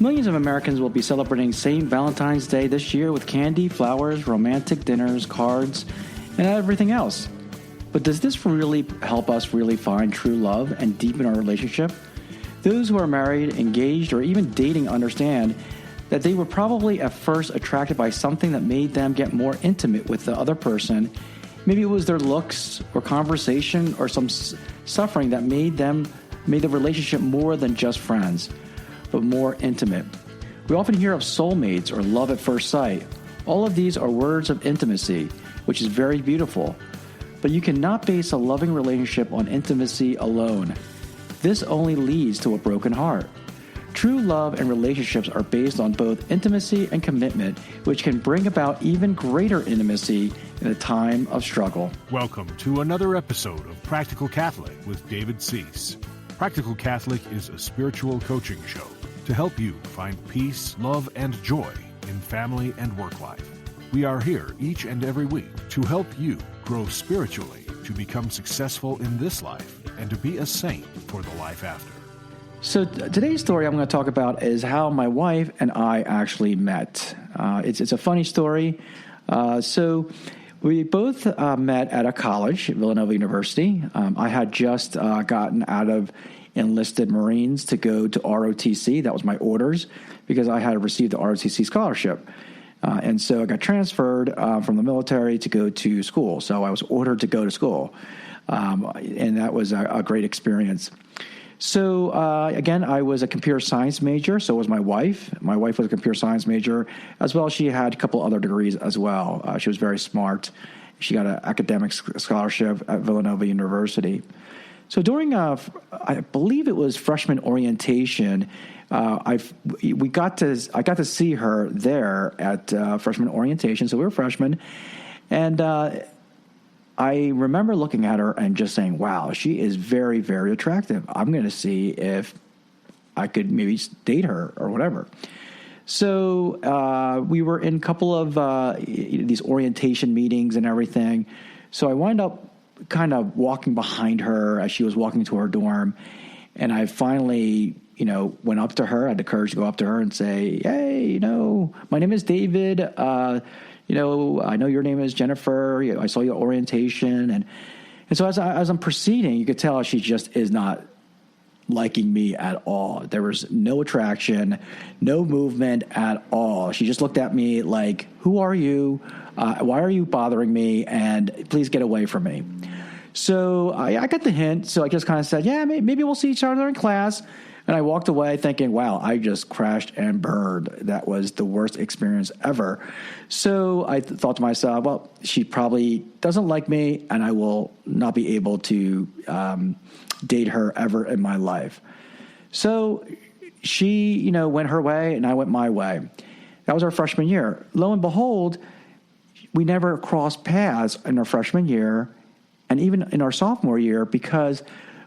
Millions of Americans will be celebrating St. Valentine's Day this year with candy, flowers, romantic dinners, cards, and everything else. But does this really help us really find true love and deepen our relationship? Those who are married, engaged, or even dating understand that they were probably at first attracted by something that made them get more intimate with the other person. Maybe it was their looks or conversation or some suffering that made the relationship more than just friends, but more intimate. We often hear of soulmates or love at first sight. All of these are words of intimacy, which is very beautiful. But you cannot base a loving relationship on intimacy alone. This only leads to a broken heart. True love and relationships are based on both intimacy and commitment, which can bring about even greater intimacy in a time of struggle. Welcome to another episode of Practical Catholic with David Cease. Practical Catholic is a spiritual coaching show to help you find peace, love, and joy in family and work life. We are here each and every week to help you grow spiritually, to become successful in this life, and to be a saint for the life after. So today's story I'm going to talk about is how my wife and I actually met. It's a funny story. So we both met at a college, Villanova University. I had just gotten out of enlisted Marines to go to ROTC. That was my orders because I had received the ROTC scholarship. And so I got transferred from the military to go to school. So I was ordered to go to school. And that was a great experience. So, again, I was a computer science major. So was my wife. My wife was a computer science major as well. She had a couple other degrees as well. She was very smart. She got an academic scholarship at Villanova University. So during, I believe it was freshman orientation, I got to see her there at freshman orientation. So we were freshmen, and I remember looking at her and just saying, "Wow, she is very, very attractive. I'm going to see if I could maybe date her or whatever." So we were in a couple of these orientation meetings and everything. So I wound up kind of walking behind her as she was walking to her dorm, and I finally, went up to her. I had the courage to go up to her and say, "Hey, my name is David. I know your name is Jennifer. I saw your orientation." And so as I'm proceeding, you could tell she just is not liking me at all. There was no attraction, no movement at all. She just looked at me like, "Who are you? Why are you bothering me? And please get away from me." So I got the hint. So I just kind of said, "Yeah, maybe we'll see each other in class." And I walked away thinking, wow, I just crashed and burned. That was the worst experience ever. So I thought to myself, well, she probably doesn't like me, and I will not be able to date her ever in my life. So she, went her way, and I went my way. That was our freshman year. Lo and behold, we never crossed paths in our freshman year and even in our sophomore year because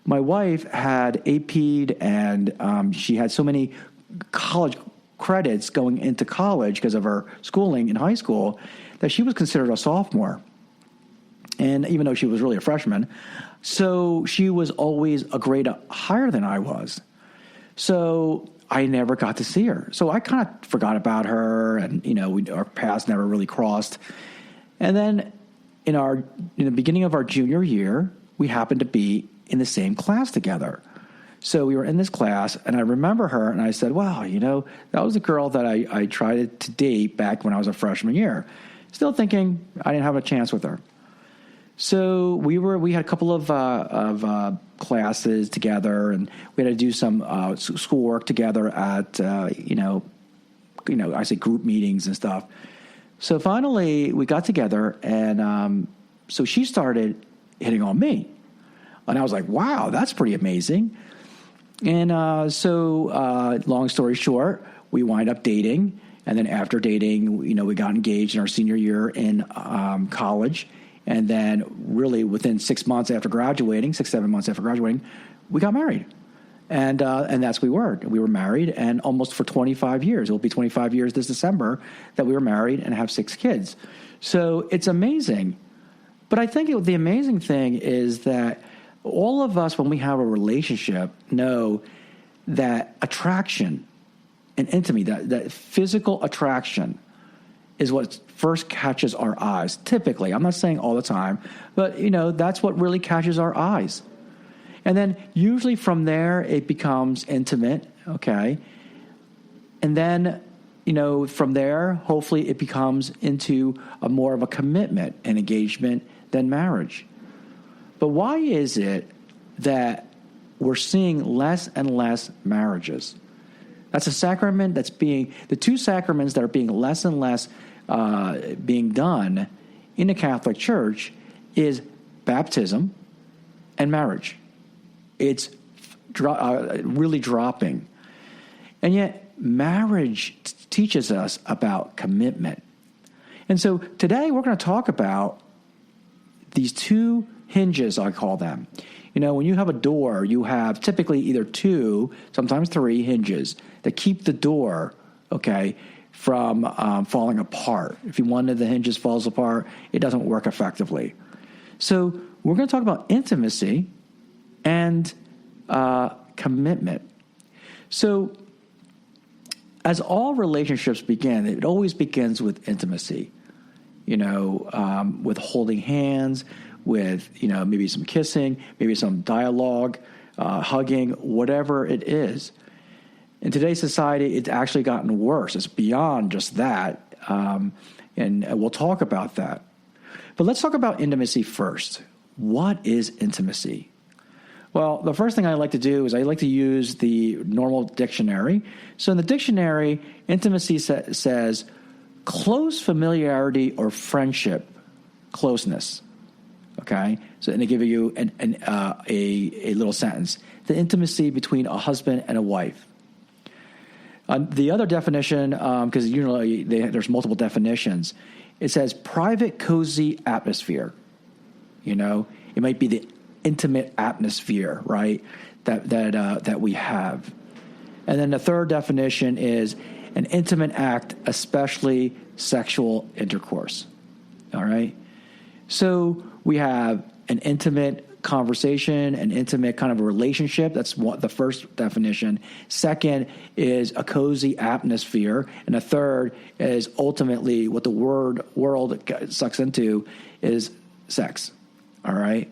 my wife had AP'd and she had so many college credits going into college because of her schooling in high school that she was considered a sophomore. And even though she was really a freshman, so she was always a grade higher than I was. So I never got to see her. So I kind of forgot about her and, our paths never really crossed. And then in the beginning of our junior year, we happened to be in the same class together. So we were in this class, and I remember her, and I said, wow, that was the girl that I tried to date back when I was a freshman year. Still thinking I didn't have a chance with her. So we had a couple of classes together, and we had to do some schoolwork together at, I say group meetings and stuff. So finally we got together, and so she started hitting on me. And I was like, wow, that's pretty amazing. And so long story short, we wind up dating. And then after dating, we got engaged in our senior year in college. And then really within 6 months after graduating, 7 months after graduating, we got married. And that's we were. We were married, and almost for 25 years. It will be 25 years this December that we were married and have 6 kids. So it's amazing. But I think the amazing thing is that all of us, when we have a relationship, know that attraction and intimacy, that physical attraction, is what first catches our eyes. Typically, I'm not saying all the time, but that's what really catches our eyes. And then usually from there it becomes intimate, okay? And then from there, hopefully it becomes into more of a commitment and engagement than marriage. But why is it that we're seeing less and less marriages? That's a sacrament the two sacraments that are being less and less being done in the Catholic Church is baptism and marriage. It's really dropping. And yet marriage teaches us about commitment. And so today we're going to talk about these two hinges, I call them. When you have a door, you have typically either 2, sometimes 3 hinges that keep the door, okay, from falling apart. If one of the hinges falls apart, it doesn't work effectively. So we're going to talk about intimacy and commitment. So as all relationships begin, it always begins with intimacy, with holding hands, with, maybe some kissing, maybe some dialogue, hugging, whatever it is. In today's society, it's actually gotten worse. It's beyond just that, and we'll talk about that. But let's talk about intimacy first. What is intimacy? Well, the first thing I like to do is I like to use the normal dictionary. So in the dictionary, intimacy says close familiarity or friendship, closeness. Okay, so and they give you a little sentence: the intimacy between a husband and a wife. The other definition, because there's multiple definitions, it says private, cozy atmosphere. It might be the intimate atmosphere, right? That we have. And then the third definition is an intimate act, especially sexual intercourse. All right, so we have an intimate conversation, an intimate kind of a relationship. That's the first definition. Second is a cozy atmosphere. And the third is ultimately what the world sucks into is sex. All right.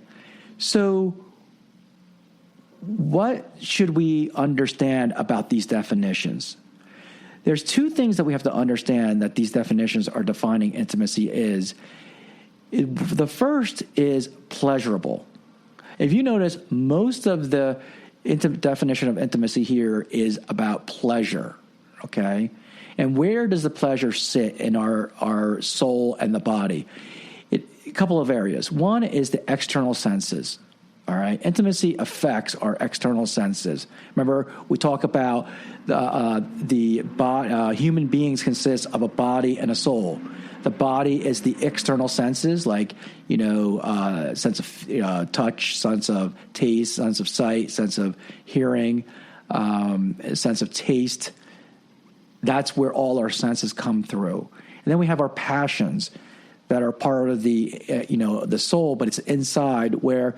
So what should we understand about these definitions? There's 2 things that we have to understand that these definitions are defining intimacy is. The first is pleasurable. If you notice, most of the definition of intimacy here is about pleasure, okay? And where does the pleasure sit in our soul and the body? A couple of areas. One is the external senses, all right? Intimacy affects our external senses. Remember, we talk about human beings consist of a body and a soul. The body is the external senses, like, sense of touch, sense of taste, sense of sight, sense of hearing, sense of taste. That's where all our senses come through. And then we have our passions that are part of the soul, but it's inside where,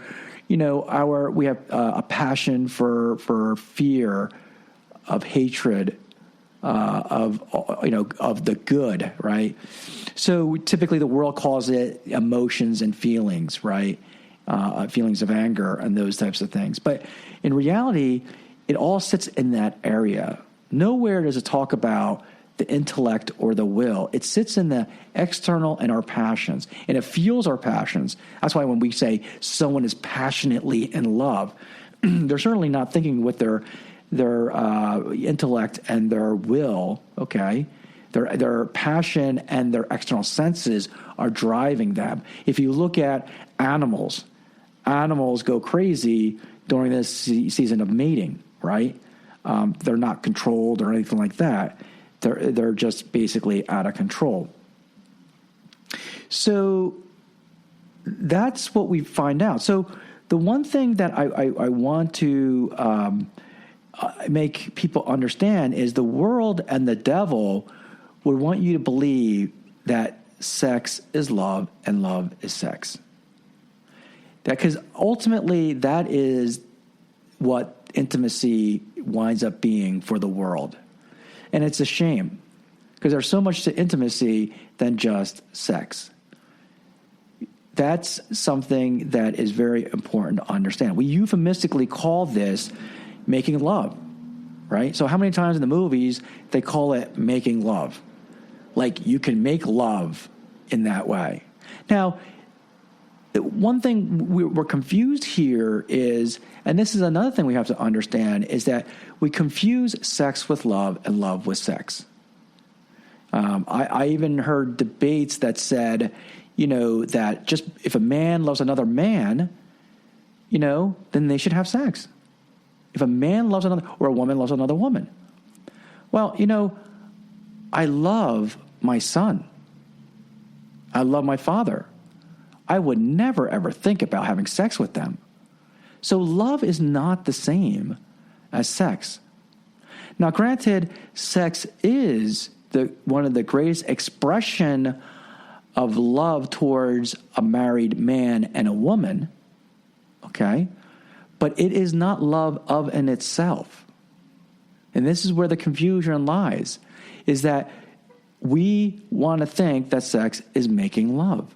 we have a passion for fear, of hatred, of the good, right? So typically the world calls it emotions and feelings, right? Feelings of anger and those types of things. But in reality, it all sits in that area. Nowhere does it talk about the intellect or the will. It sits in the external and our passions, and it fuels our passions. That's why when we say someone is passionately in love, they're certainly not thinking with their intellect and their will, okay? Their passion and their external senses are driving them. If you look at animals go crazy during this season of mating, right? They're not controlled or anything like that. They're just basically out of control. So that's what we find out. So the one thing that I want to make people understand is the world and the devil would want you to believe that sex is love and love is sex. Because ultimately that is what intimacy winds up being for the world. And it's a shame because there's so much to intimacy than just sex. That's something that is very important to understand. We euphemistically call this making love, right? So how many times in the movies they call it making love? Like you can make love in that way. Now, one thing we're confused here is, and this is another thing we have to understand, is that we confuse sex with love and love with sex. I even heard debates that said, that just if a man loves another man, then they should have sex. If a man loves another, or a woman loves another woman. Well, I love my son. I love my father. I would never, ever think about having sex with them. So love is not the same as sex. Now, granted, sex is one of the greatest expression of love towards a married man and a woman, okay? But it is not love of in itself. And this is where the confusion lies, is that we want to think that sex is making love,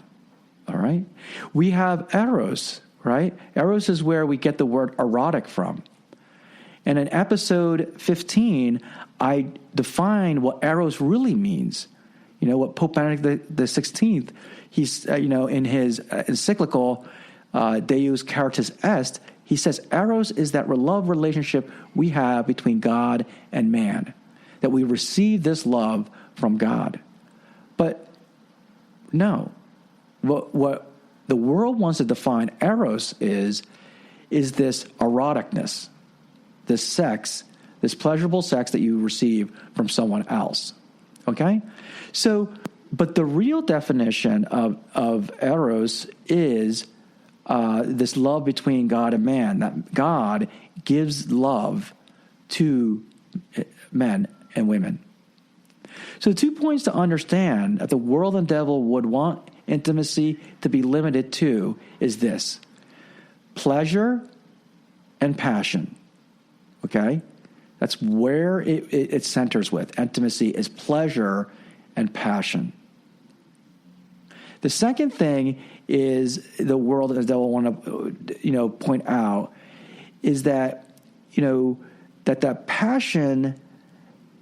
all right? We have eros, right? Eros is where we get the word erotic from. And in episode 15, I defined what eros really means. What Pope Benedict the 16th, he's, in his encyclical Deus Caritas Est, he says eros is that love relationship we have between God and man, that we receive this love from God. But no, what the world wants to define eros is this eroticness, this sex, this pleasurable sex that you receive from someone else. Okay? So, but the real definition of eros is this love between God and man, that God gives love to men and women. So 2 points to understand that the world and devil would want intimacy to be limited to is this: pleasure and passion. Okay? That's where it centers with. Intimacy is pleasure and passion. The second thing is the world, as devil want to, point out, is that, that passion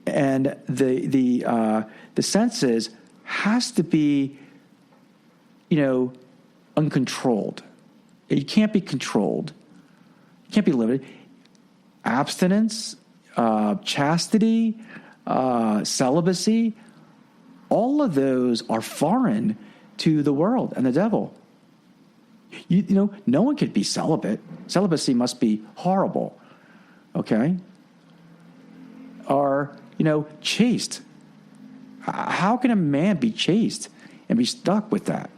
and the senses has to be, uncontrolled. It can't be controlled. It can't be limited. Abstinence, chastity, celibacy, all of those are foreign to the world and the devil. No one could be celibate. Celibacy must be horrible, okay? Or, chaste. How can a man be chaste and be stuck with that?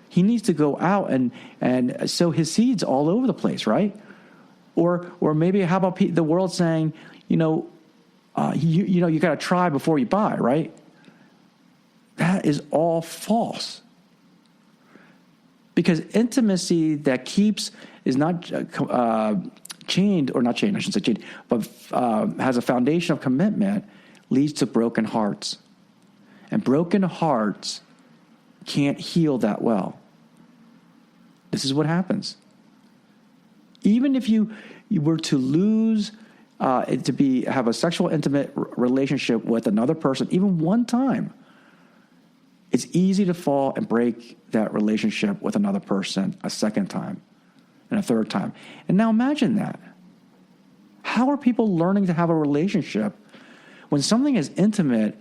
He needs to go out and sow his seeds all over the place, right? Or maybe how about the world saying, you got to try before you buy, right? That is all false. Because intimacy that is not chained, or not chained, I shouldn't say chained, but has a foundation of commitment, leads to broken hearts. And broken hearts can't heal that well. This is what happens. Even if you were to lose, have a sexual intimate relationship with another person, even one time, it's easy to fall and break that relationship with another person a second time and a third time. And now imagine that. How are people learning to have a relationship when something as intimate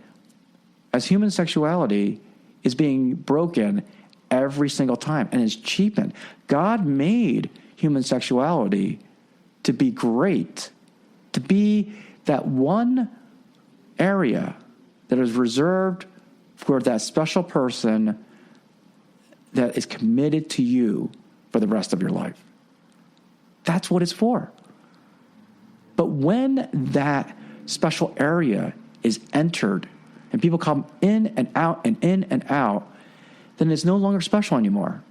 as human sexuality is being broken every single time and is cheapened? God made human sexuality to be great, to be that one area that is reserved for that special person that is committed to you for the rest of your life. That's what it's for. But when that special area is entered and people come in and out and in and out, then it's no longer special anymore.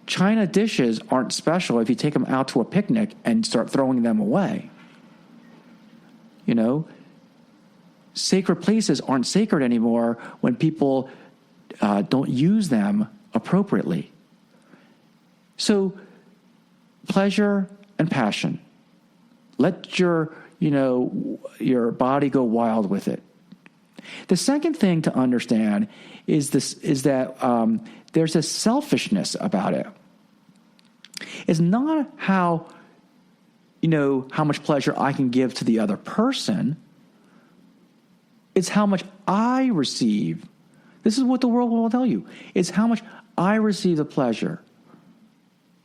China dishes aren't special if you take them out to a picnic and start throwing them away. Sacred places aren't sacred anymore when people don't use them appropriately. So, pleasure and passion. Let your body go wild with it. The second thing to understand is that there's a selfishness about it. It's not how much pleasure I can give to the other person. It's how much I receive. This is what the world will tell you. It's how much I receive the pleasure,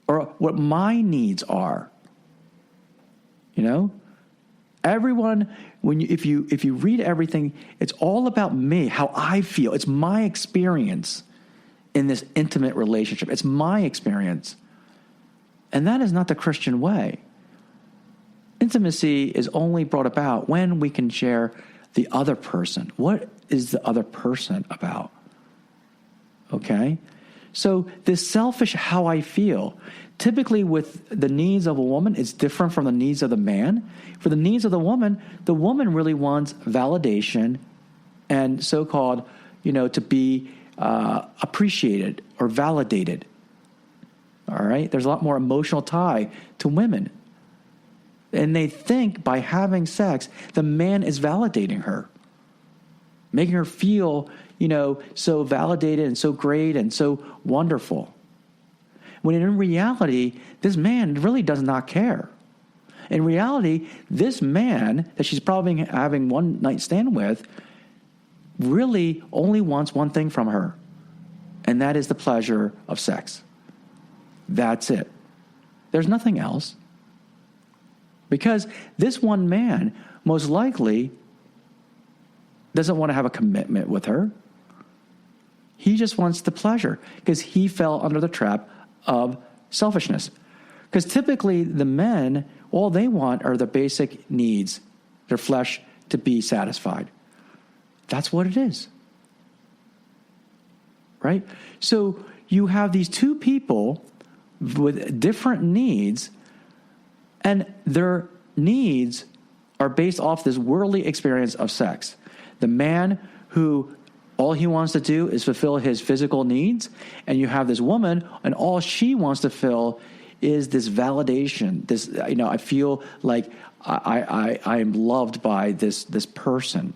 or what my needs are. Everyone, if you read everything, it's all about me, how I feel. It's my experience in this intimate relationship. It's my experience. And that is not the Christian way. Intimacy is only brought about when we can share the other person. What is the other person about? Okay? So this selfish how I feel, typically with the needs of a woman, it's different from the needs of the man. For the needs of the woman really wants validation and so-called, to be appreciated or validated. All right? There's a lot more emotional tie to women. And they think by having sex, the man is validating her, making her feel, so validated and so great and so wonderful. When in reality, this man really does not care. In reality, this man that she's probably having one night stand with really only wants one thing from her, and that is the pleasure of sex. That's it. There's nothing else. Because this one man most likely doesn't want to have a commitment with her. He just wants the pleasure because he fell under the trap of selfishness. Because typically the men, all they want are the basic needs, their flesh to be satisfied. That's what it is. Right? So you have these two people with different needs, and their needs are based off this worldly experience of sex. The man who all he wants to do is fulfill his physical needs, and you have this woman, and all she wants to fill is this validation. This, I feel like I am loved by this person,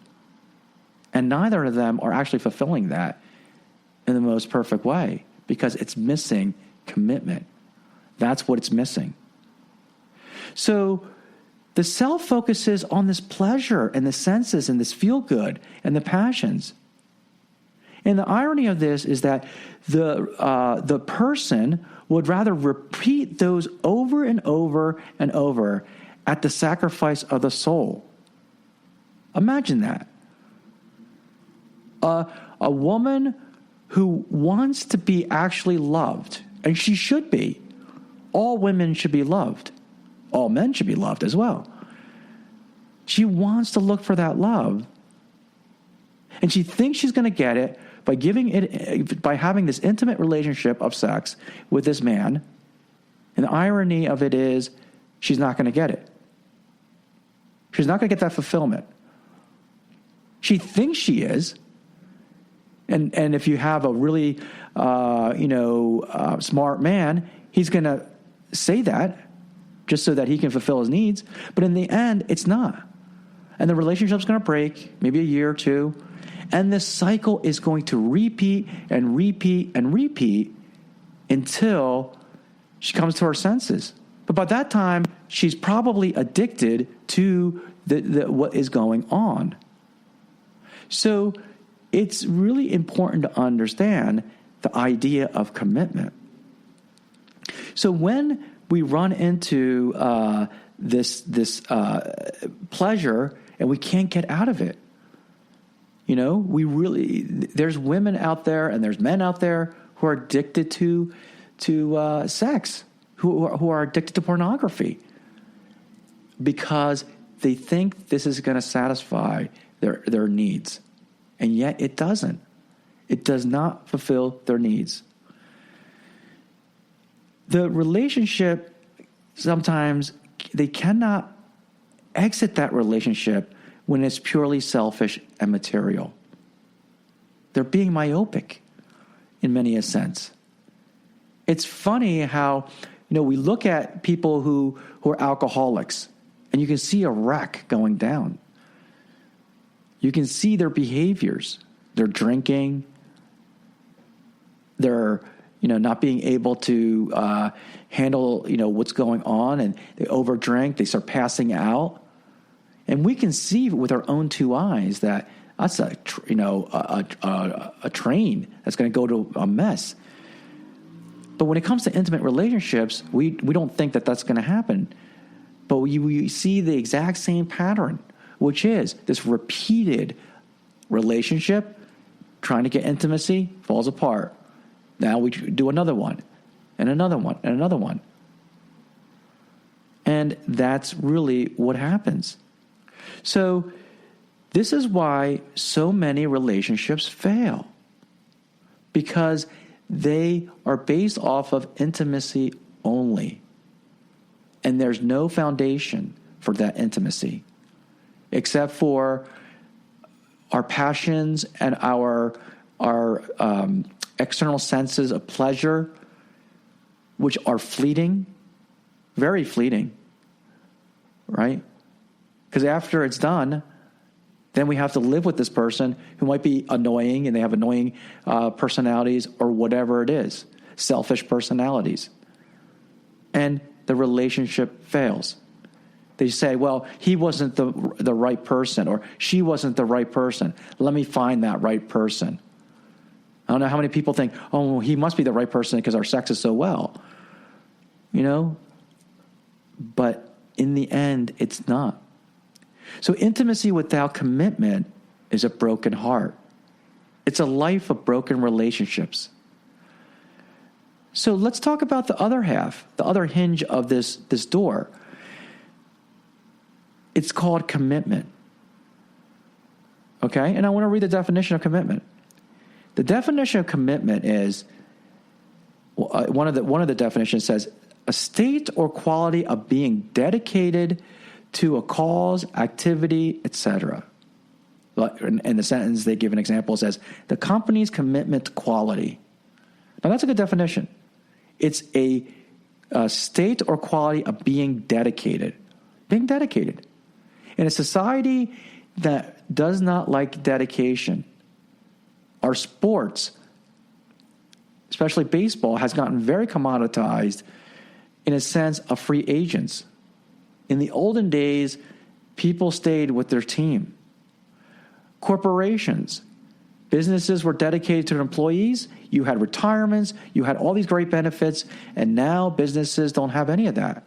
and neither of them are actually fulfilling that in the most perfect way because it's missing commitment. That's what it's missing. So the self focuses on this pleasure and the senses and this feel good and the passions. And the irony of this is that the person would rather repeat those over and over and over at the sacrifice of the soul. Imagine that. A woman who wants to be actually loved, and she should be. All women should be loved. All men should be loved as well. She wants to look for that love. And she thinks she's going to get it by having this intimate relationship of sex with this man. And the irony of it is she's not going to get it. She's not going to get that fulfillment. She thinks she is. And if you have a really, smart man, he's going to say that just so that he can fulfill his needs. But in the end, it's not. And the relationship's going to break, maybe a year or two. And this cycle is going to repeat and repeat and repeat until she comes to her senses. But by that time, she's probably addicted to what is going on. So it's really important to understand the idea of commitment. So when we run into this pleasure and we can't get out of it, there's women out there and there's men out there who are addicted to sex, who are addicted to pornography because they think this is going to satisfy their needs. And yet it doesn't. It does not fulfill their needs. The relationship, sometimes they cannot exit that relationship when it's purely selfish and material. They're being myopic in many a sense. It's funny how, we look at people who are alcoholics, and you can see a wreck going down. You can see their behaviors. They're drinking. They're, not being able to handle, what's going on, and they overdrink. They start passing out. And we can see with our own two eyes that that's a train that's going to go to a mess. But when it comes to intimate relationships, we don't think that that's going to happen. But we see the exact same pattern, which is this repeated relationship, trying to get intimacy, falls apart. Now we do another one, and another one, and another one. And that's really what happens. So this is why so many relationships fail, because they are based off of intimacy only. And there's no foundation for that intimacy, except for our passions and our external senses of pleasure, which are fleeting, very fleeting, right? Because after it's done, then we have to live with this person who might be annoying, and they have annoying personalities or whatever it is, selfish personalities. And the relationship fails. They say, well, he wasn't the right person, or she wasn't the right person. Let me find that right person. I don't know how many people think, oh, he must be the right person because our sex is so well. But in the end, it's not. So intimacy without commitment is a broken heart. It's a life of broken relationships. So let's talk about the other half, the other hinge of this door. It's called commitment. Okay? And I want to read the definition of commitment. The definition of commitment is, one of the definitions says, a state or quality of being dedicated to a cause, activity, etc. In the sentence, they give an example, it says, the company's commitment to quality. Now, that's a good definition. It's a state or quality of being dedicated. Being dedicated. In a society that does not like dedication, our sports, especially baseball, has gotten very commoditized in a sense of free agents. In the olden days, people stayed with their team. Corporations, businesses were dedicated to their employees. You had retirements. You had all these great benefits. And now businesses don't have any of that.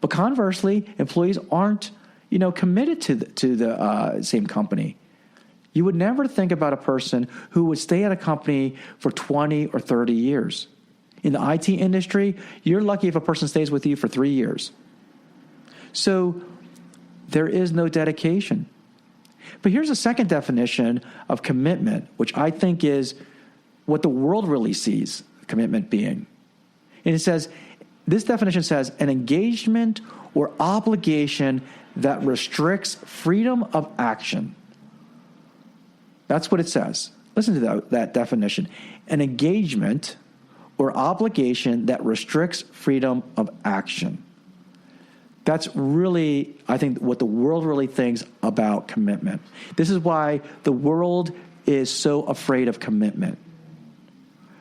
But conversely, employees aren't, committed to the same company. You would never think about a person who would stay at a company for 20 or 30 years. In the IT industry, you're lucky if a person stays with you for 3 years. So there is no dedication. But here's a second definition of commitment, which I think is what the world really sees commitment being. And it says, this definition says, an engagement or obligation that restricts freedom of action. That's what it says. Listen to that definition. An engagement or obligation that restricts freedom of action. That's really, I think, what the world really thinks about commitment. This is why the world is so afraid of commitment.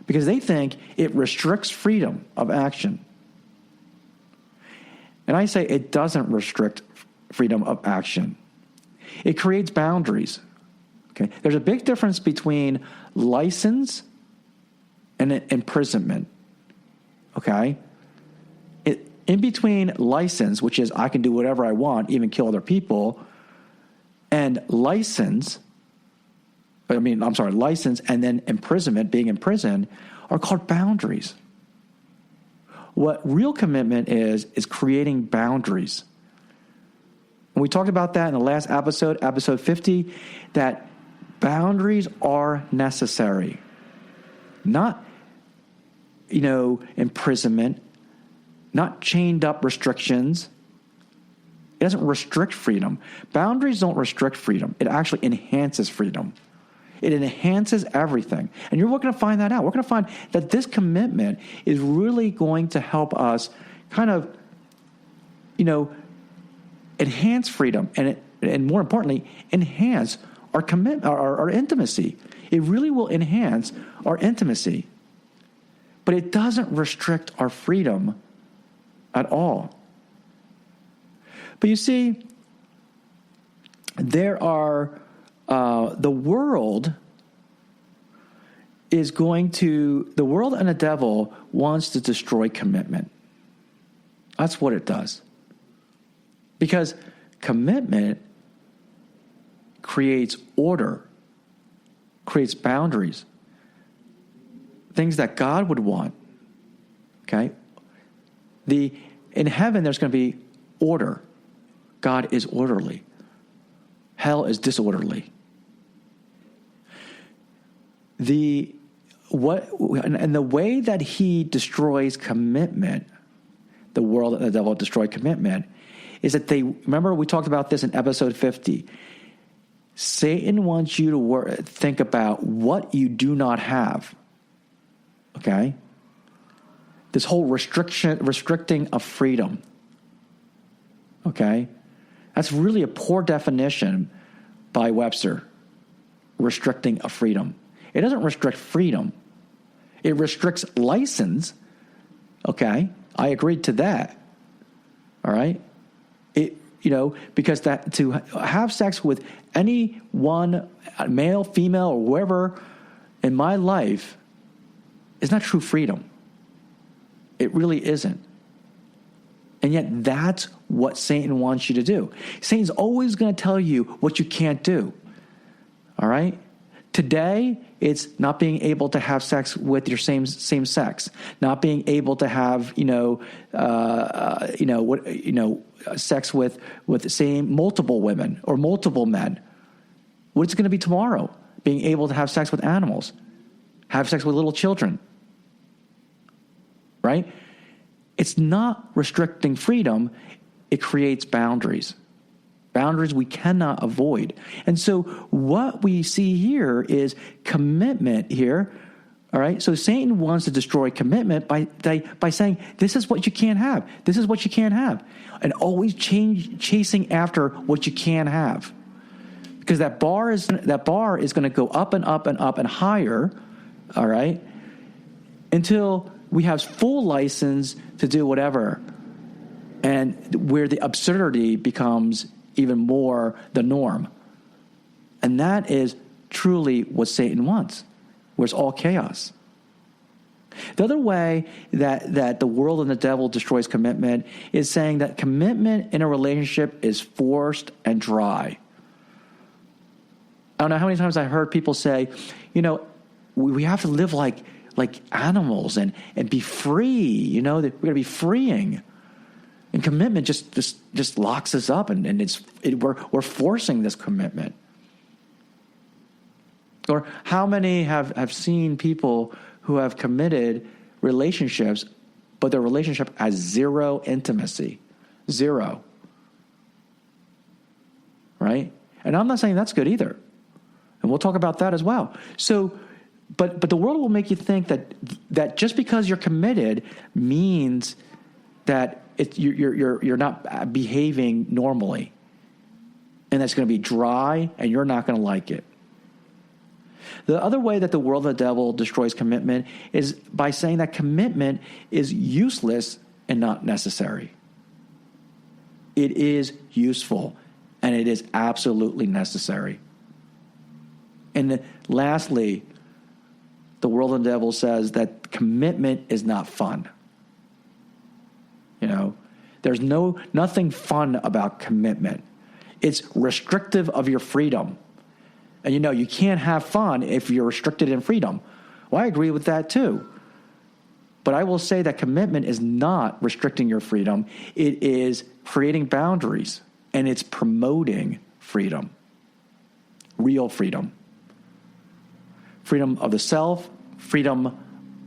Because they think it restricts freedom of action. And I say it doesn't restrict freedom of action. It creates boundaries. Okay? There's a big difference between license and imprisonment. Okay? In between license, which is I can do whatever I want, even kill other people, and license and then imprisonment, being in prison, are called boundaries. What real commitment is creating boundaries. And we talked about that in the last episode, episode 50, that boundaries are necessary. Not, imprisonment, not chained up restrictions. It doesn't restrict freedom. Boundaries don't restrict freedom. It actually enhances freedom. It enhances everything. And we're going to find that out. We're going to find that this commitment is really going to help us kind of, enhance freedom and more importantly, enhance our commitment, our intimacy. It really will enhance our intimacy. But it doesn't restrict our freedom at all. But you see, there are, the world and the devil wants to destroy commitment. That's what it does. Because commitment creates order, creates boundaries, things that God would want. Okay? In heaven, there's going to be order. God is orderly. Hell is disorderly. The way that he destroys commitment, the world and the devil destroy commitment, is that remember we talked about this in episode 50. Satan wants you to think about what you do not have. Okay? This whole restricting of freedom. Okay? That's really a poor definition by Webster. Restricting of freedom. It doesn't restrict freedom. It restricts license. Okay? I agreed to that. All right? Because that to have sex with anyone, male, female, or whoever in my life is not true freedom. It really isn't. And yet that's what Satan wants you to do. Satan's always going to tell you what you can't do. All right? Today, it's not being able to have sex with your same sex, not being able to have sex with the same multiple women or multiple men. What's it going to be tomorrow? Being able to have sex with animals, have sex with little children. Right? It's not restricting freedom. It creates boundaries. Boundaries we cannot avoid. And so what we see here is commitment here. All right. So Satan wants to destroy commitment by saying, this is what you can't have. This is what you can't have. And always chasing after what you can have. Because that bar is going to go up and up and up and higher. All right. Until we have full license to do whatever. And where the absurdity becomes even more the norm. And that is truly what Satan wants, where it's all chaos. The other way that the world and the devil destroys commitment is saying that commitment in a relationship is forced and dry. I don't know how many times I heard people say, we have to live like animals and be free, we're going to be freeing. And commitment just locks us up, and we're forcing this commitment. Or how many have seen people who have committed relationships, but their relationship has zero intimacy, zero, right? And I'm not saying that's good either, and we'll talk about that as well. So, but the world will make you think that just because you're committed means that you're not behaving normally, and that's going to be dry, and you're not going to like it. The other way that the world of the devil destroys commitment is by saying that commitment is useless and not necessary. It is useful, and it is absolutely necessary. And lastly, the world of the devil says that commitment is not fun. There's nothing fun about commitment. It's restrictive of your freedom. And you can't have fun if you're restricted in freedom. Well, I agree with that too. But I will say that commitment is not restricting your freedom. It is creating boundaries, and it's promoting freedom. Real freedom. Freedom of the self, freedom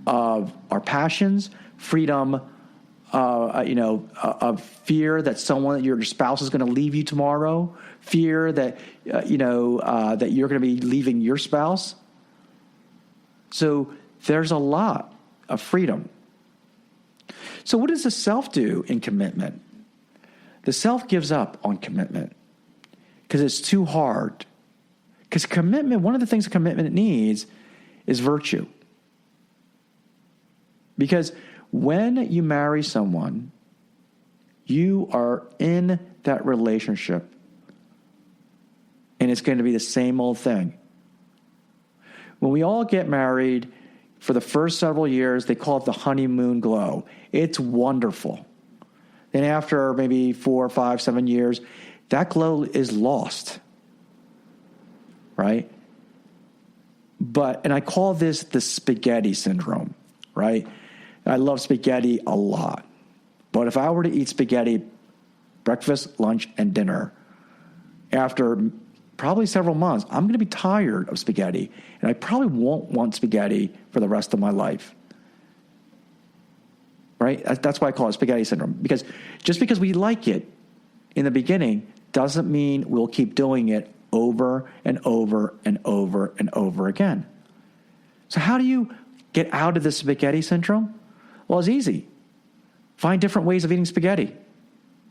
of our passions, freedom of fear that your spouse is going to leave you tomorrow, fear that, that you're going to be leaving your spouse. So there's a lot of freedom. So what does the self do in commitment? The self gives up on commitment because it's too hard. Because commitment, one of the things a commitment needs is virtue. Because when you marry someone, you are in that relationship, and it's going to be the same old thing. When we all get married, for the first several years, they call it the honeymoon glow. It's wonderful. Then after maybe 4, 5, 7 years, that glow is lost, right? And I call this the spaghetti syndrome, right? I love spaghetti a lot. But if I were to eat spaghetti breakfast, lunch, and dinner, after probably several months, I'm going to be tired of spaghetti. And I probably won't want spaghetti for the rest of my life. Right? That's why I call it spaghetti syndrome. Because just because we like it in the beginning doesn't mean we'll keep doing it over and over and over and over again. So how do you get out of the spaghetti syndrome? Well, it's easy. Find different ways of eating spaghetti.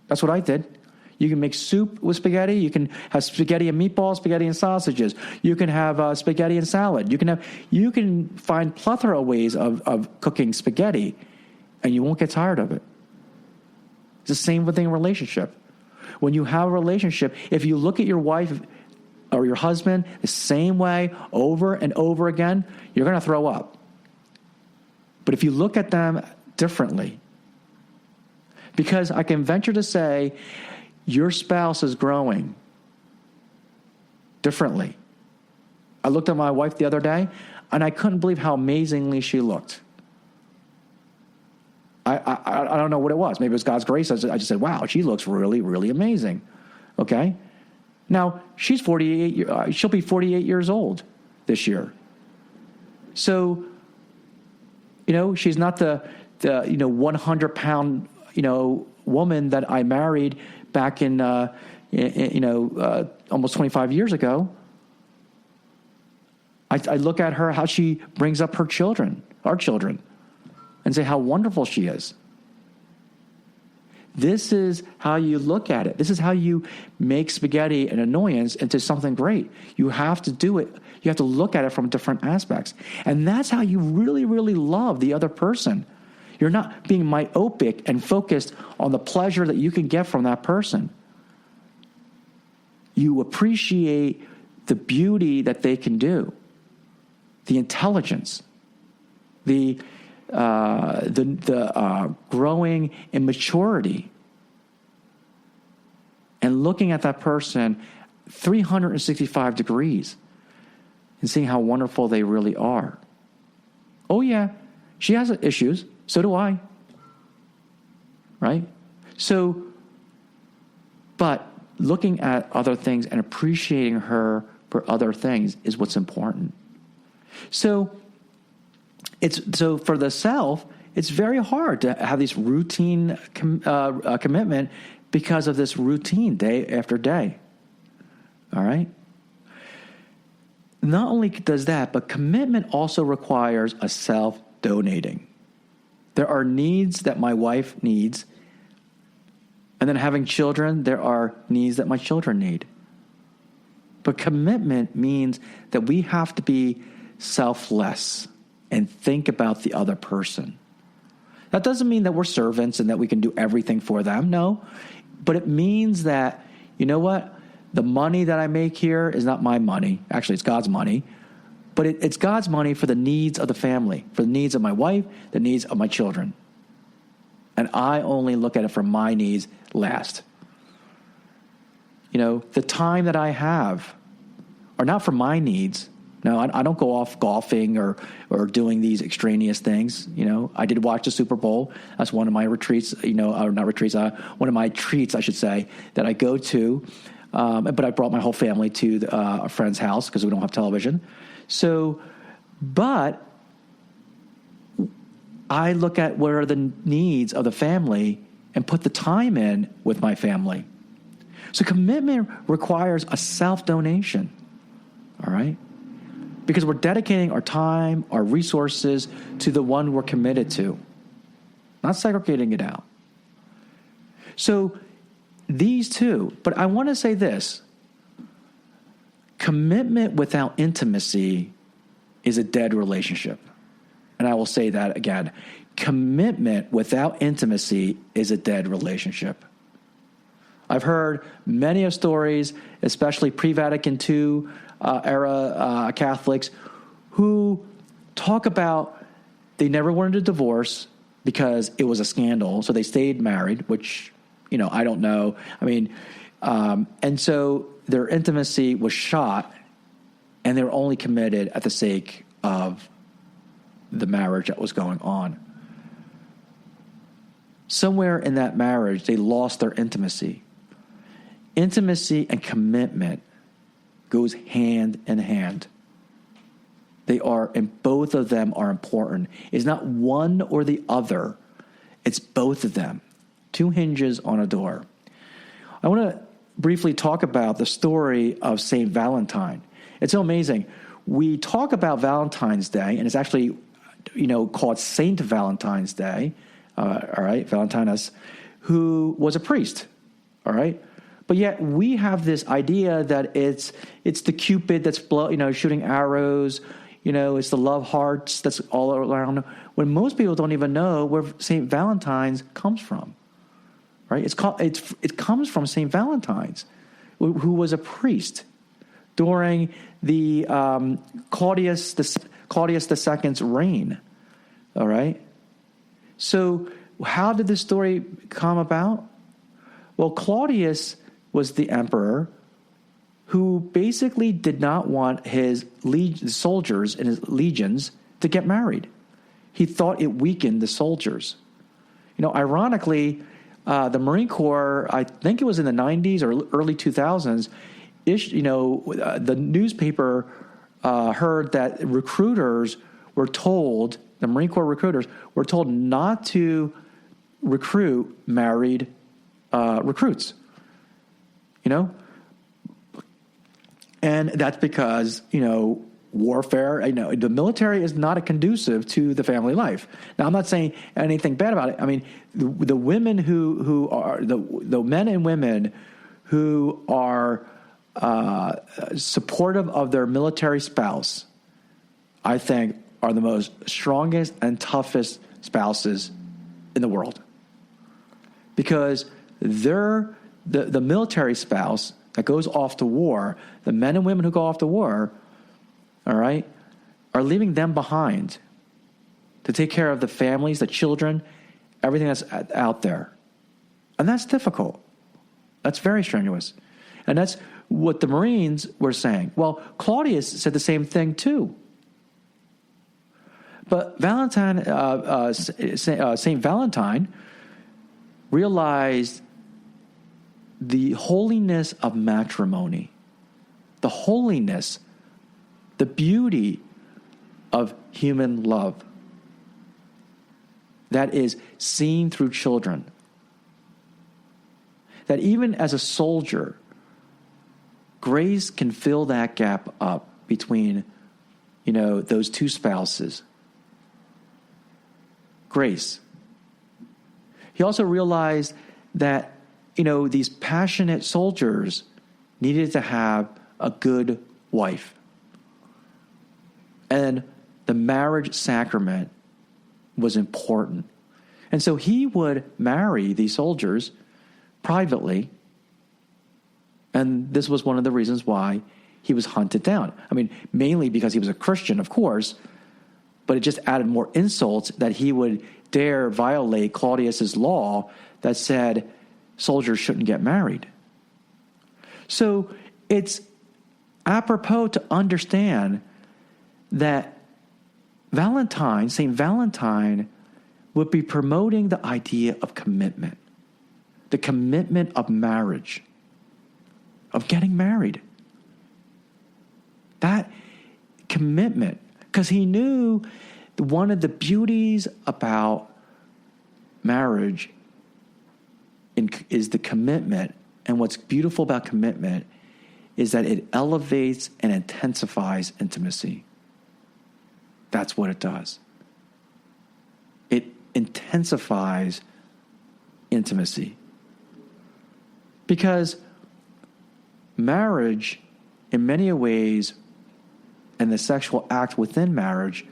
That's what I did. You can make soup with spaghetti. You can have spaghetti and meatballs, spaghetti and sausages. You can have spaghetti and salad. You can find plethora of ways of cooking spaghetti, and you won't get tired of it. It's the same thing in a relationship. When you have a relationship, if you look at your wife or your husband the same way over and over again, you're going to throw up. But if you look at them differently, because I can venture to say your spouse is growing differently. I looked at my wife the other day, and I couldn't believe how amazingly she looked. I don't know what it was. Maybe it was God's grace. I just said, wow, she looks really, really amazing. Okay? Now, she's 48. She'll be 48 years old this year. So, she's not the 100-pound, woman that I married back in, almost 25 years ago. I look at her, how she brings up our children, and say how wonderful she is. This is how you look at it. This is how you make spaghetti an annoyance into something great. You have to do it. You have to look at it from different aspects. And that's how you really, really love the other person. You're not being myopic and focused on the pleasure that you can get from that person. You appreciate the beauty that they can do, the intelligence, the growing in maturity, and looking at that person 365 degrees and seeing how wonderful they really are. Oh yeah, she has issues. So do I. Right? So, but looking at other things and appreciating her for other things is what's important. So for the self, it's very hard to have this routine commitment because of this routine day after day. All right? Not only does that, but commitment also requires a self-donating. There are needs that my wife needs, and then having children, there are needs that my children need. But commitment means that we have to be selfless and think about the other person. That doesn't mean that we're servants and that we can do everything for them. No. But it means that, you know what? The money that I make here is not my money. Actually, it's God's money. But it's God's money for the needs of the family, for the needs of my wife, the needs of my children. And I only look at it for my needs last. The time that I have are not for my needs. No, I don't go off golfing or doing these extraneous things. I did watch the Super Bowl. That's one of my retreats, or not retreats, one of my treats, I should say, that I go to. But I brought my whole family to a friend's house because we don't have television. So, but I look at what are the needs of the family and put the time in with my family. So commitment requires a self-donation, all right? Because we're dedicating our time, our resources to the one we're committed to, not segregating it out. So these two, but I want to say this. Commitment without intimacy is a dead relationship. And I will say that again. Commitment without intimacy is a dead relationship. I've heard many of stories, especially pre-Vatican II era Catholics, who talk about they never wanted a divorce because it was a scandal, so they stayed married, which, I don't know. I mean, and so their intimacy was shot, and they were only committed at the sake of the marriage that was going on. Somewhere in that marriage, they lost their intimacy. Intimacy and commitment goes hand in hand. They are, and both of them are important. It's not one or the other. It's both of them. Two hinges on a door. I want to briefly talk about the story of Saint Valentine. It's so amazing. We talk about Valentine's Day, and it's actually, called Saint Valentine's Day. All right, Valentinus, who was a priest. All right. But yet we have this idea that it's the Cupid that's shooting arrows, it's the love hearts that's all around, when most people don't even know where St. Valentine's comes from, right? It comes from St. Valentine's, who was a priest during the Claudius II's reign, all right? So how did this story come about? Well, Claudius was the emperor who basically did not want his soldiers and his legions to get married. He thought it weakened the soldiers. Ironically, the Marine Corps, I think it was in the 90s or early 2000s, the newspaper heard that recruiters were told, the Marine Corps recruiters were told not to recruit married recruits. And that's because, warfare, the military is not conducive to the family life. Now, I'm not saying anything bad about it. I mean, the women who are, the men and women who are supportive of their military spouse, I think, are the most strongest and toughest spouses in the world. Because they're the military spouse that goes off to war, the men and women who go off to war, all right, are leaving them behind to take care of the families, the children, everything that's out there. And that's difficult. That's very strenuous. And that's what the Marines were saying. Well, Claudius said the same thing too. But Valentine, Saint Valentine realized the holiness of matrimony, the holiness, the beauty of human love that is seen through children. That even as a soldier, grace can fill that gap up between, those two spouses. Grace. He also realized that, these passionate soldiers needed to have a good wife. And the marriage sacrament was important. And so he would marry these soldiers privately. And this was one of the reasons why he was hunted down. I mean, mainly because he was a Christian, of course, but it just added more insults that he would dare violate Claudius's law that said soldiers shouldn't get married. So it's apropos to understand that Valentine, St. Valentine, would be promoting the idea of commitment, the commitment of marriage, of getting married. That commitment, because he knew one of the beauties about marriage is the commitment. And what's beautiful about commitment is that it elevates and intensifies intimacy. That's what it does. It intensifies intimacy. Because marriage, in many ways, and the sexual act within marriage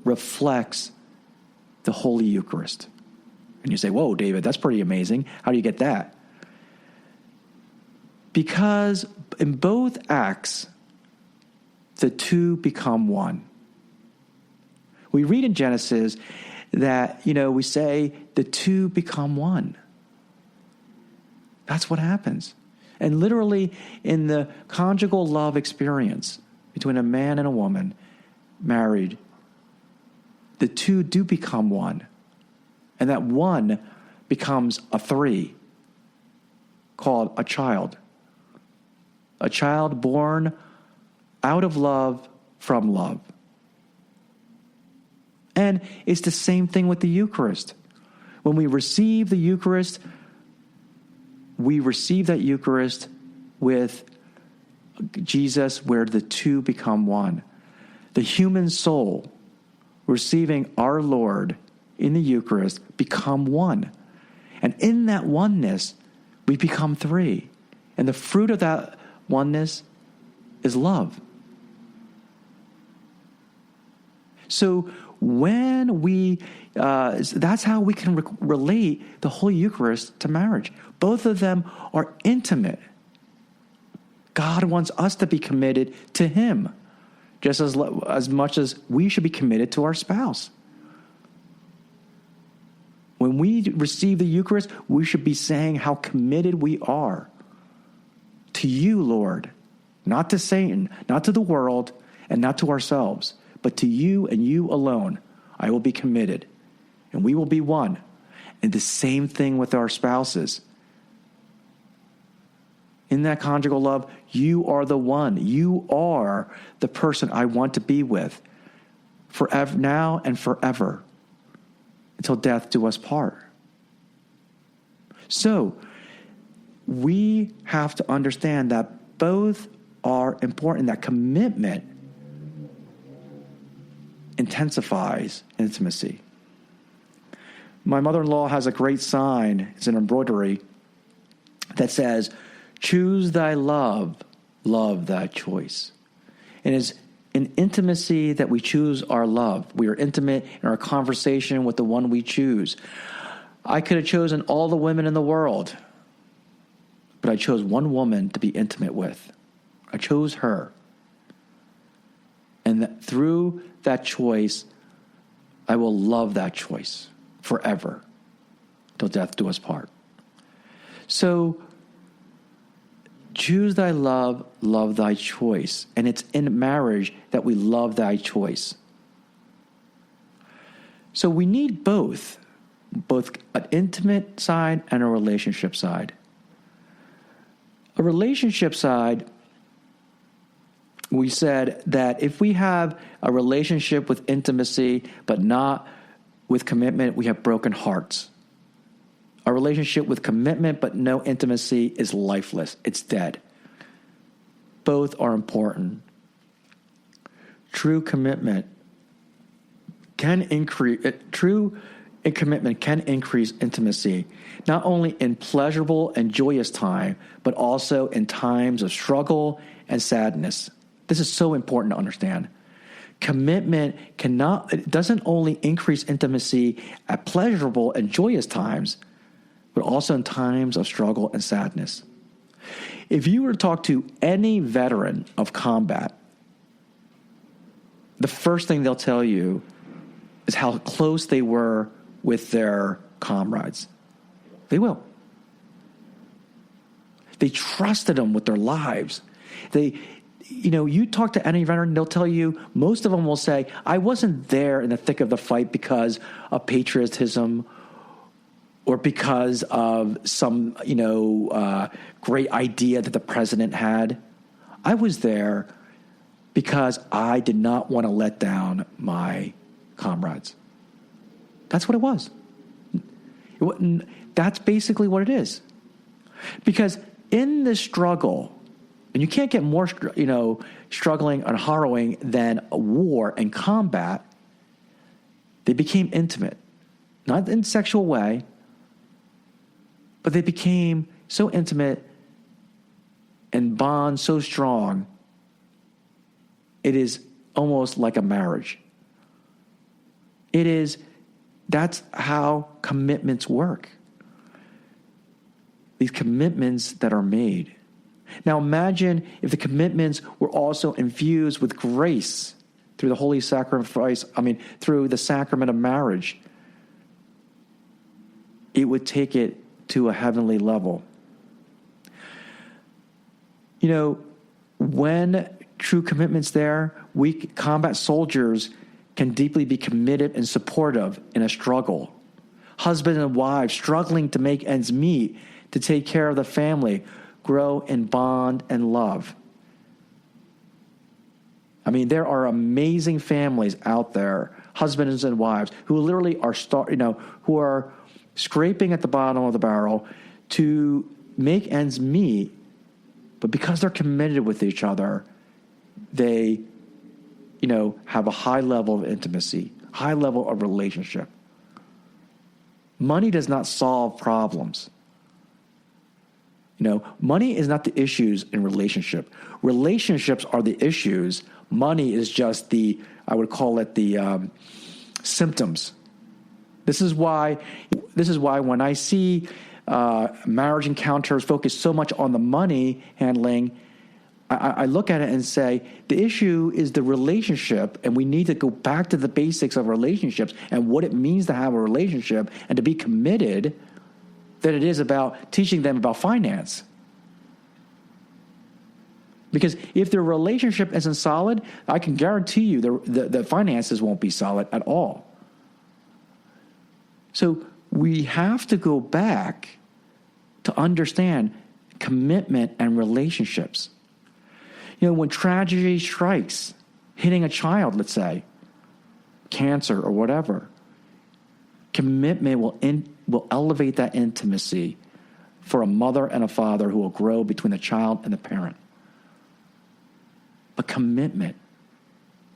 reflects the Holy Eucharist. And you say, whoa, David, that's pretty amazing. How do you get that? Because in both acts, the two become one. We read in Genesis that, we say the two become one. That's what happens. And literally in the conjugal love experience between a man and a woman married, the two do become one. And that one becomes a three, called a child. A child born out of love from love. And it's the same thing with the Eucharist. When we receive the Eucharist, we receive that Eucharist with Jesus, where the two become one. The human soul receiving our Lord in the Eucharist become one. And in that oneness, we become three. And the fruit of that oneness is love. So when that's how we can relate the Holy Eucharist to marriage. Both of them are intimate. God wants us to be committed to Him, just as much as we should be committed to our spouse. When we receive the Eucharist, we should be saying how committed we are to you, Lord, not to Satan, not to the world, and not to ourselves, but to you and you alone. I will be committed, and we will be one. And the same thing with our spouses. In that conjugal love, you are the one. You are the person I want to be with forever, now and forever, until death do us part. So, we have to understand that both are important. That commitment intensifies intimacy. My mother-in-law has a great sign. It's an embroidery that says, "Choose thy love, love thy choice." And it's in intimacy that we choose our love. We are intimate in our conversation with the one we choose. I could have chosen all the women in the world, but I chose one woman to be intimate with. I chose her. And through that choice, I will love that choice forever, till death do us part. So, choose thy love, love thy choice. And it's in marriage that we love thy choice. So we need both an intimate side and a relationship side. A relationship side, we said that if we have a relationship with intimacy but not with commitment, we have broken hearts. A relationship with commitment but no intimacy is lifeless. It's dead. Both are important. True commitment can increase intimacy, not only in pleasurable and joyous time, but also in times of struggle and sadness. This is so important to understand. Commitment doesn't only increase intimacy at pleasurable and joyous times, but also in times of struggle and sadness. If you were to talk to any veteran of combat, the first thing they'll tell you is how close they were with their comrades. They will. They trusted them with their lives. You talk to any veteran, they'll tell you, most of them will say, I wasn't there in the thick of the fight because of patriotism or because of some, great idea that the president had. I was there because I did not want to let down my comrades. That's what it was. That's basically what it is. Because in this struggle, and you can't get more, struggling and harrowing than a war and combat, they became intimate. Not in a sexual way, but they became so intimate and bond so strong, it is almost like a marriage. That's how commitments work. These commitments that are made. Now imagine if the commitments were also infused with grace through the holy sacrifice, through the sacrament of marriage. It would take it to a heavenly level. When true commitment's there, weak combat soldiers can deeply be committed and supportive in a struggle. Husband and wives struggling to make ends meet, to take care of the family, grow in bond and love. There are amazing families out there, husbands and wives, who literally are who are scraping at the bottom of the barrel to make ends meet, but because they're committed with each other, they, have a high level of intimacy, high level of relationship. Money does not solve problems. Money is not the issues in relationship. Relationships are the issues. Money is just I would call it the symptoms. This is why when I see marriage encounters focus so much on the money handling, I look at it and say, the issue is the relationship, and we need to go back to the basics of relationships and what it means to have a relationship and to be committed, than it is about teaching them about finance. Because if their relationship isn't solid, I can guarantee you the finances won't be solid at all. So we have to go back to understand commitment and relationships. When tragedy strikes, hitting a child, let's say, cancer or whatever, commitment will elevate that intimacy for a mother and a father who will grow between the child and the parent. But commitment,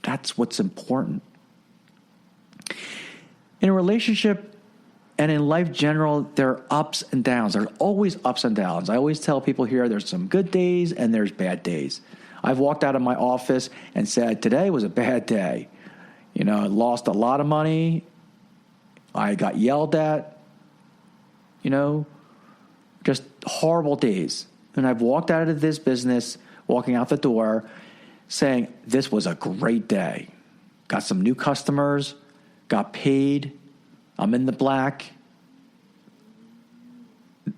that's what's important. In a relationship and in life general, there are ups and downs. There's always ups and downs. I always tell people here there's some good days and there's bad days. I've walked out of my office and said, today was a bad day. I lost a lot of money. I got yelled at. Just horrible days. And I've walked out of this business, walking out the door, saying, this was a great day. Got some new customers, got paid, I'm in the black.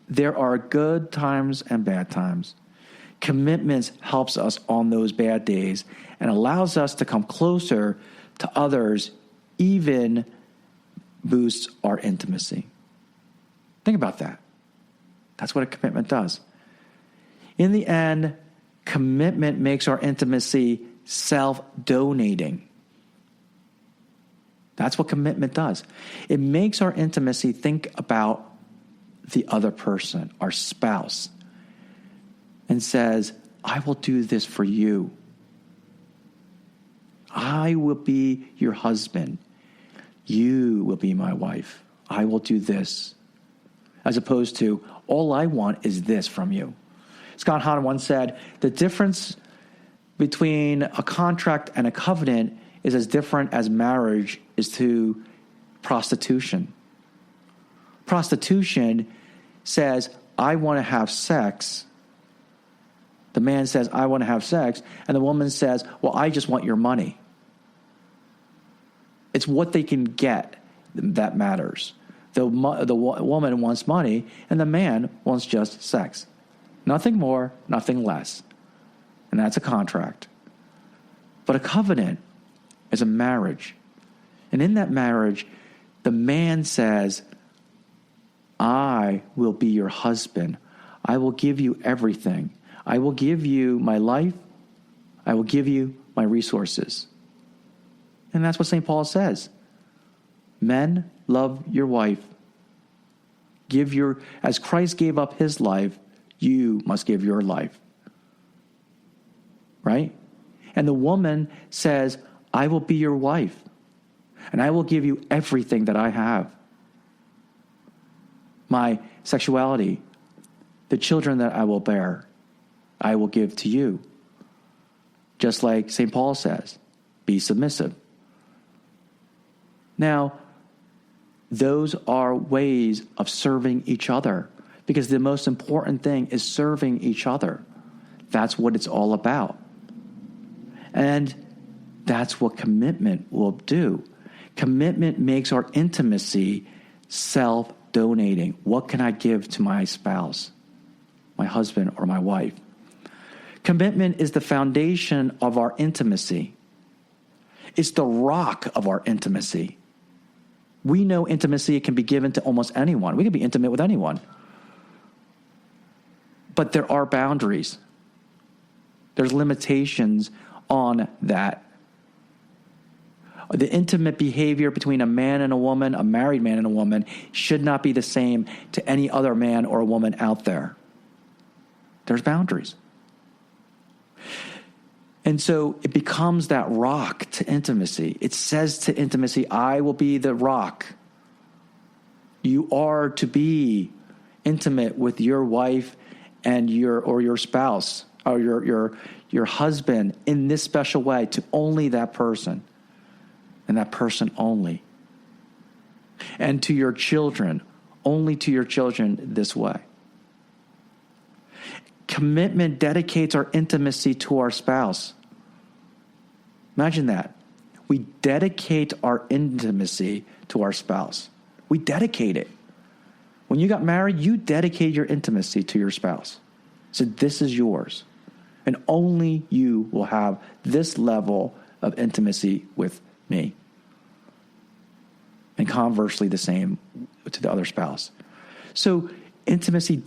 There are good times and bad times. Commitments helps us on those bad days and allows us to come closer to others, even boosts our intimacy. Think about that. That's what a commitment does. In the end, commitment makes our intimacy self-donating. That's what commitment does. It makes our intimacy think about the other person, our spouse, and says, I will do this for you. I will be your husband. You will be my wife. I will do this. As opposed to, all I want is this from you. Scott Hahn once said, the difference between a contract and a covenant is as different as marriage is to prostitution. Prostitution says, I want to have sex. The man says, I want to have sex. And the woman says, well, I just want your money. It's what they can get that matters. The woman wants money, and the man wants just sex. Nothing more, nothing less. And that's a contract. But a covenant is a marriage. And in that marriage, the man says, I will be your husband. I will give you everything. I will give you my life. I will give you my resources. And that's what St. Paul says. Men, love your wife. As Christ gave up his life, you must give your life. Right? And the woman says, I will be your wife, and I will give you everything that I have. My sexuality, the children that I will bear, I will give to you. Just like St. Paul says, be submissive. Now, those are ways of serving each other, because the most important thing is serving each other. That's what it's all about. And that's what commitment will do. Commitment makes our intimacy self-donating. What can I give to my spouse, my husband, or my wife? Commitment is the foundation of our intimacy. It's the rock of our intimacy. We know intimacy can be given to almost anyone. We can be intimate with anyone. But there are boundaries. There's limitations on that. The intimate behavior between a man and a woman, a married man and a woman, should not be the same to any other man or woman out there. There's boundaries. And so it becomes that rock to intimacy. It says to intimacy, I will be the rock. You are to be intimate with your wife and your spouse or your husband in this special way, to only that person and that person only. And to your children, only to your children this way. Commitment dedicates our intimacy to our spouse. Imagine that. We dedicate our intimacy to our spouse. We dedicate it. When you got married, you dedicate your intimacy to your spouse. So this is yours. And only you will have this level of intimacy with me. And conversely, the same to the other spouse. So commitment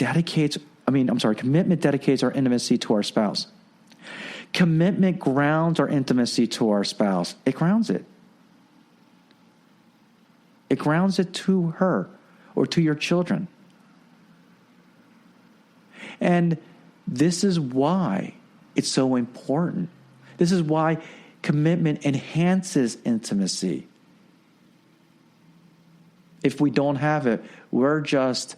dedicates our intimacy to our spouse. Commitment grounds our intimacy to our spouse. It grounds it. It grounds it to her or to your children. And this is why it's so important. This is why commitment enhances intimacy. If we don't have it, we're just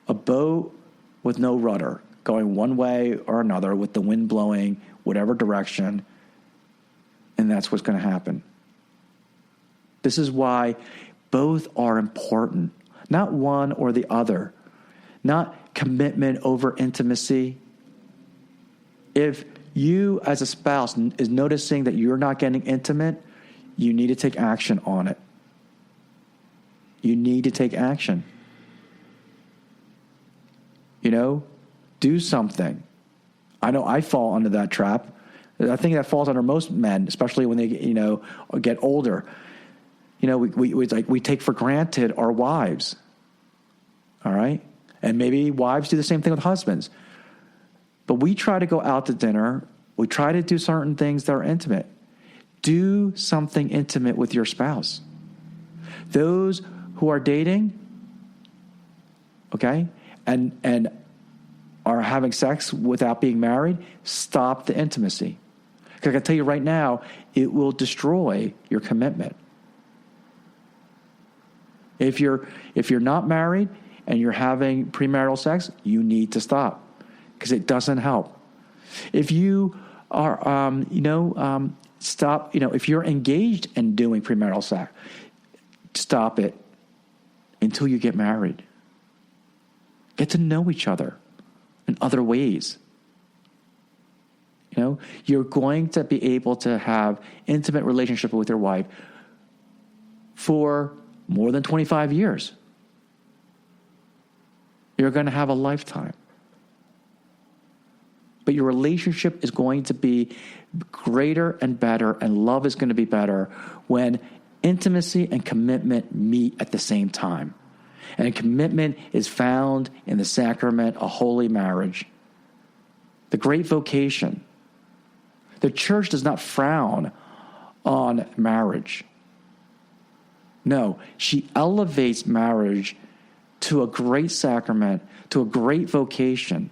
a boat with no rudder, going one way or another with the wind blowing whatever direction, and that's what's going to happen. This is why both are important, not one or the other, not commitment over intimacy. If you as a spouse is noticing that you're not getting intimate, you need to take action on it. You need to take action. Do something. I know I fall under that trap. I think that falls under most men, especially when they get older. We take for granted our wives. All right? And maybe wives do the same thing with husbands. But we try to go out to dinner. We try to do certain things that are intimate. Do something intimate with your spouse. Those who are dating, okay, and are having sex without being married, stop the intimacy. Because I can tell you right now, it will destroy your commitment. If you're not married and you're having premarital sex, you need to stop, because it doesn't help. If you are, stop. If you're engaged in doing premarital sex, stop it until you get married. Get to know each other in other ways. You're going to be able to have intimate relationship with your wife for more than 25 years. You're going to have a lifetime. But your relationship is going to be greater and better, and love is going to be better when intimacy and commitment meet at the same time. And commitment is found in the sacrament of holy marriage, the great vocation. The church does not frown on marriage. No, she elevates marriage to a great sacrament, to a great vocation.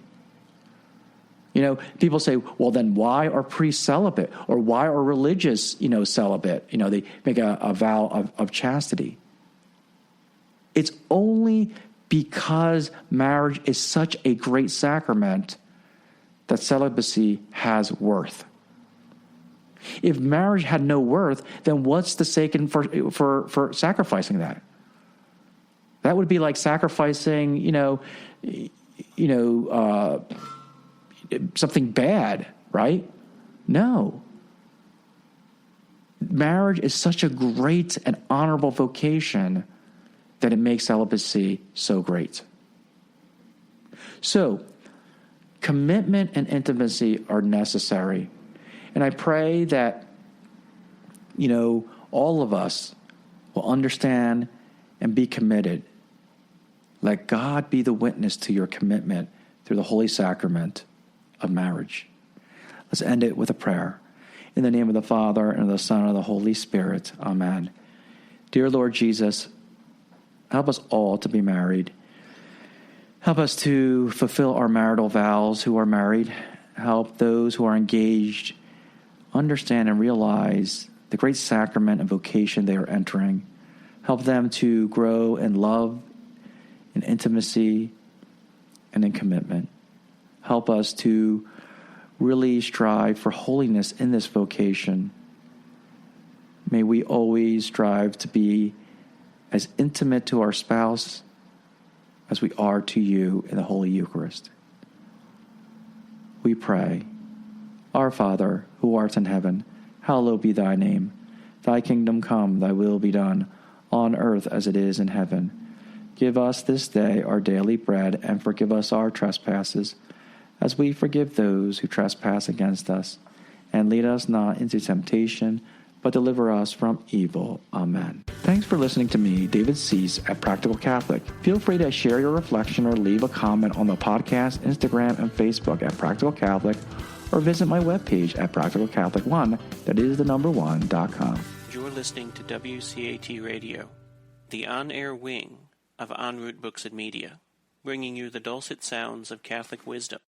People say, well, then why are priests celibate? Or why are religious, celibate? They make a vow of chastity. It's only because marriage is such a great sacrament that celibacy has worth. If marriage had no worth, then what's the sake for sacrificing that? That would be like sacrificing, something bad, right? No. Marriage is such a great and honorable vocation that it makes celibacy so great. So, commitment and intimacy are necessary. And I pray that, all of us will understand and be committed. Let God be the witness to your commitment through the holy sacrament of marriage. Let's end it with a prayer. In the name of the Father, and of the Son, and of the Holy Spirit. Amen. Dear Lord Jesus, help us all to be married. Help us to fulfill our marital vows who are married. Help those who are engaged understand and realize the great sacrament and vocation they are entering. Help them to grow in love, in intimacy, and in commitment. Help us to really strive for holiness in this vocation. May we always strive to be as intimate to our spouse as we are to you in the Holy Eucharist. We pray, Our Father, who art in heaven, hallowed be thy name. Thy kingdom come, thy will be done, on earth as it is in heaven. Give us this day our daily bread, and forgive us our trespasses, as we forgive those who trespass against us. And lead us not into temptation, but deliver us from evil. Amen. Thanks for listening to me, David Cease, at Practical Catholic. Feel free to share your reflection or leave a comment on the podcast, Instagram, and Facebook at Practical Catholic, or visit my webpage at practicalcatholic1, that is the number 1.com. You're listening to WCAT Radio, the on-air wing of En Route Books and Media, bringing you the dulcet sounds of Catholic wisdom